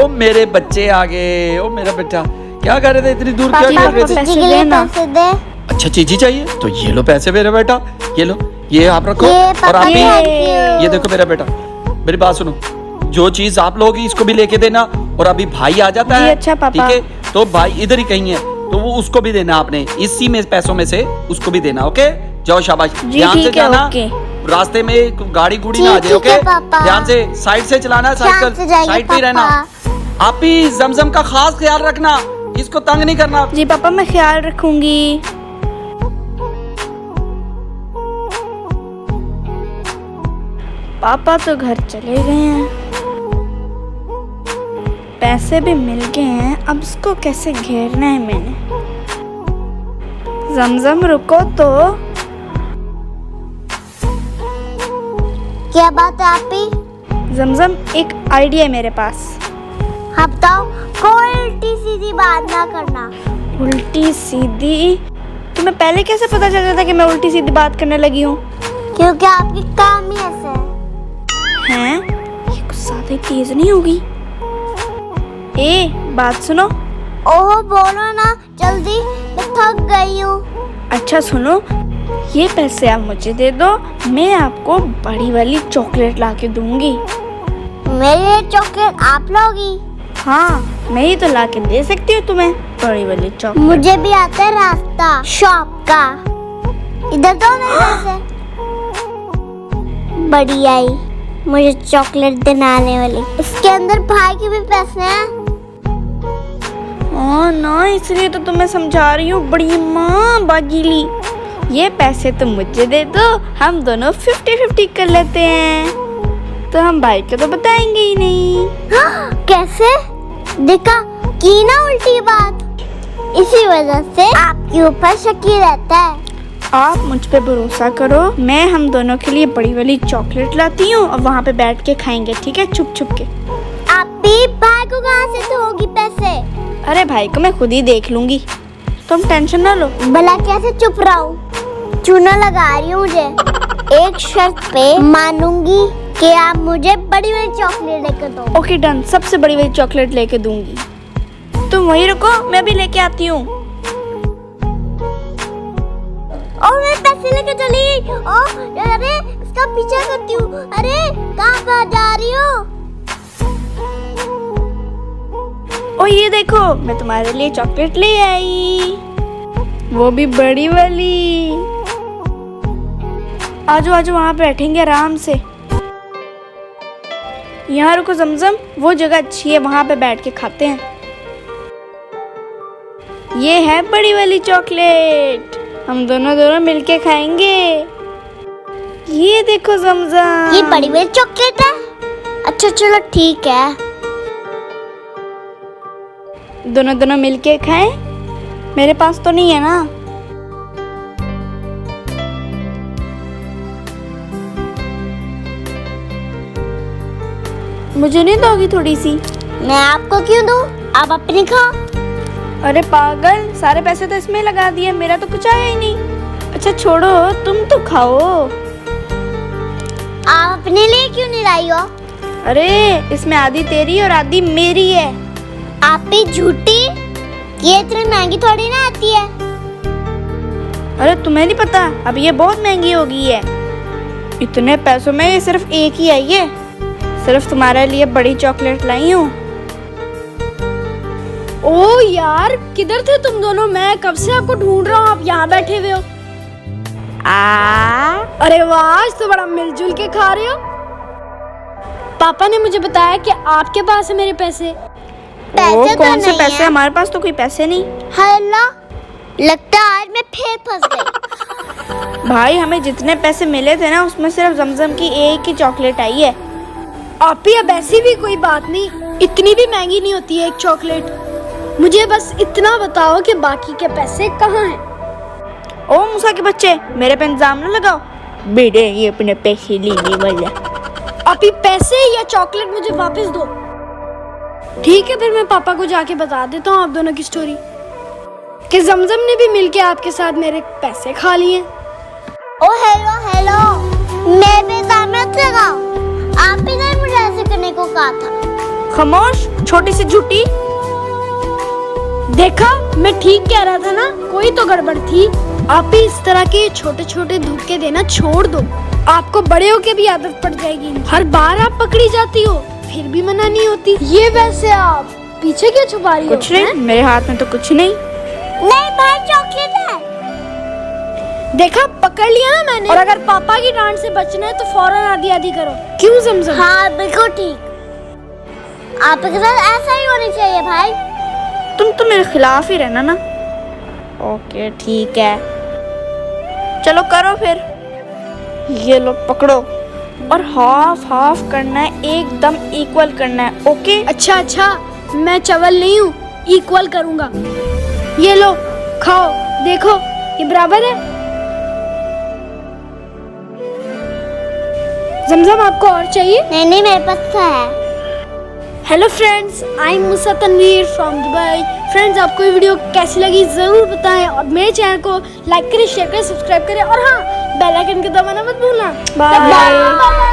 ओ मेरे बच्चे आ गए। ओ मेरा बेटा क्या कर रहे थे, इतनी दूर क्या कर रहे थे? पैसे दे। अच्छा चीजी चाहिए तो ये लो पैसे मेरा बेटा, ये लो, ये आप रखो। और आप भी ये देखो मेरा बेटा, मेरी बात सुनो, जो चीज आप लोगी इसको भी लेके देना। और अभी भाई आ जाता है, अच्छा पापा। ठीक है? तो भाई इधर ही कहीं है, तो वो उसको भी देना आपने, इसी में पैसों में से उसको भी देना। ओके जाओ, शाबाश, ध्यान से जाना, रास्ते में गाड़ी गुड़ी ना आ जाए। ओके ध्यान से, साइड से चलाना, साइकिल साइड पे रहना। आप भी जमजम का खास ख्याल रखना, इसको तंग नहीं करना। जी पापा मैं ख्याल रखूंगी। पापा तो घर चले गए हैं, पैसे भी मिल गए हैं, अब इसको कैसे घेरना है मैंने। जमजम रुको तो। क्या बात है आपी? जमजम एक आइडिया है मेरे पास। हाँ बताओ, कोई उल्टी सीधी बात ना करना। उल्टी सीधी? तुम्हें पहले कैसे पता चल रहा था कि मैं उल्टी सीधी बात करने लगी हूँ? क्योंकि आपकी काम ही ऐसे हैं? ये कुछ ज्यादा तेज नहीं होगी? ए बात सुनो। ओहो बोलो ना जल्दी, मैं थक गई हूँ। अच्छा सुनो, ये पैसे आप मुझे दे दो, मैं आपको बड़ी वाली चॉकलेट ला के दूंगी। मेरे लिए चॉकलेट आप लोगी? हाँ मैं ही तो ला के दे सकती हूँ तुम्हें बड़ी वाली चॉकलेट। मुझे भी आता है रास्ता शॉप का, इधर दो मेरे पैसे। बड़ी आई मुझे चॉकलेट दिलाने वाली, इसके अंदर भाई के भी पैसे हैं। हाँ ना, इसलिए तो तुम्हें समझा रही हूँ बड़ी माँ बागीली। ये पैसे तुम मुझे दे दो, हम दोनों 50-50 कर लेते हैं, तो हम भाई को तो बताएंगे ही नहीं। कैसे? देखा की ना उल्टी बात, इसी वजह से आपके ऊपर शकी रहता है। आप मुझ पे भरोसा करो, मैं हम दोनों के लिए बड़ी वाली चॉकलेट लाती हूँ और वहाँ पे बैठ के खाएंगे, ठीक है? छुप छुप के। आप भी भाई को कहाँ से दोगी पैसे? अरे भाई को मैं खुद ही देख लूंगी, तुम टेंशन ना लो। भला कैसे चुप रहूं? चूना लगा रही हूँ मुझे। एक शर्त पे मानूंगी कि आप मुझे बड़ी वाली चॉकलेट लेकर दो। ओके डन, सबसे बड़ी वाली चॉकलेट लेके दूंगी। तुम वहीं रुको, मैं भी लेके आती हूँ। और मैं पैसे लेकर चली गई। अरे इसका पीछा करती हूँ। अरे कहाँ पर जा रही हो? ओ ये देखो, मैं तुम्हारे लिए चॉकलेट ले आई, वो भी बड़ी वाली। आजो आजो, वहाँ बैठेंगे आराम से। यहाँ रुको जमजम, वो जगह अच्छी है, वहाँ पे बैठ के खाते हैं। ये है बड़ी वाली चॉकलेट, हम दोनों मिलके खाएंगे। ये देखो जमजम, ये बड़ी वाली चॉकलेट है। अच्छा चलो ठीक है, दोनों मिलके खाएं। मेरे पास तो नहीं है ना। मुझे नहीं दोगी थोड़ी सी? मैं आपको क्यों दूं? आप अपनी खाओ। अरे पागल, सारे पैसे तो इसमें लगा दिए, मेरा तो कुछ आया ही नहीं। अच्छा छोड़ो, तुम तो खाओ। आप अपने लिए क्यों नहीं लाई हो? अरे इसमें आधी तेरी और आधी मेरी है। आप भी झूठी, ये इतनी महंगी थोड़ी ना आती है। अरे तुम्हें नहीं पता, अब ये बहुत महंगी हो गई है। इतने पैसों में ये सिर्फ एक ही आई है, सिर्फ तुम्हारे लिए बड़ी चॉकलेट लाई हूँ। ओ यार, किधर थे तुम दोनों? मैं कब से आपको ढूंढ रहा हूँ, आप यहाँ बैठे हुए हो। अरे वाह, आज तो बड़ा मिलजुल के खा रहे हो। पापा ने मुझे बताया कि आपके पास है मेरे पैसे। पैसे तो कौन से नहीं पैसे? है। हमारे पास तो कोई पैसे नहीं। हेलो, लगता है आज मैं फिर फंस गई। भाई हमें जितने पैसे मिले थे ना, उसमें सिर्फ जमजम की एक ही चॉकलेट आई है। आप ही, अब ऐसी भी कोई बात नहीं, इतनी भी महंगी नहीं होती है एक चॉकलेट। मुझे बस इतना बताओ कि बाकी के पैसे कहाँ हैं? ओ मूसा के बच्चे, मेरे पे इंजाम न लगाओ। बेटे ये अपने पैसे लेने वाला। आप ही पैसे या चॉकलेट मुझे वापस दो। ठीक है, फिर मैं पापा को जाके बता देता हूँ आप दोनों की स्टोरी, कि जमजम ने भी मिलके आपके साथ मेरे पैसे खा लिए। ओ हेलो हेलो, मैं भी दामत लगाओ। आप ही ने मुझे ऐसे करने को कहा था। खामोश छोटी सी झूठी। देखा, मैं ठीक कह रहा था ना, कोई तो गड़बड़ थी। आप भी इस तरह के छोटे छोटे धोखे देना छोड़ दो, आपको बड़े होके भी आदत पड़ जाएगी। हर बार आप पकड़ी जाती हो, फिर भी मना नहीं होती। ये वैसे आप पीछे क्यों छुपा रही हो? कुछ नहीं, मेरे हाथ में तो कुछ नहीं। नहीं भाई, चॉकलेट है। देखा, पकड़ लिया ना मैंने। और अगर पापा की डांट से बचना है तो फौरन आधी आधी करो। क्यों ज़मज़म? हाँ बिल्कुल ठीक। आपके साथ ऐसा ही होना चाहिए भाई। तुम तो मेरे खिलाफ ही रहना ना। ओके ठीक है, चलो करो फिर। ये लो पकड़ो, और हाफ हाफ करना है, एकदम इक्वल करना है। ओके अच्छा अच्छा, मैं चवल नहीं हूँ, इक्वल करूँगा। ये लो खाओ, देखो ये बराबर है। ज़मज़म आपको और चाहिए? नहीं नहीं, मेरे पास तो है। Hello friends, I am Musa Tanveer from Dubai. Friends, आपको ये वीडियो कैसी लगी ज़रूर बताएं, और मेरे चैनल को लाइक करें, शेयर करें, सब्सक्राइब करें, और हाँ, बेल आइकन को दबाना मत भूलना। बाय।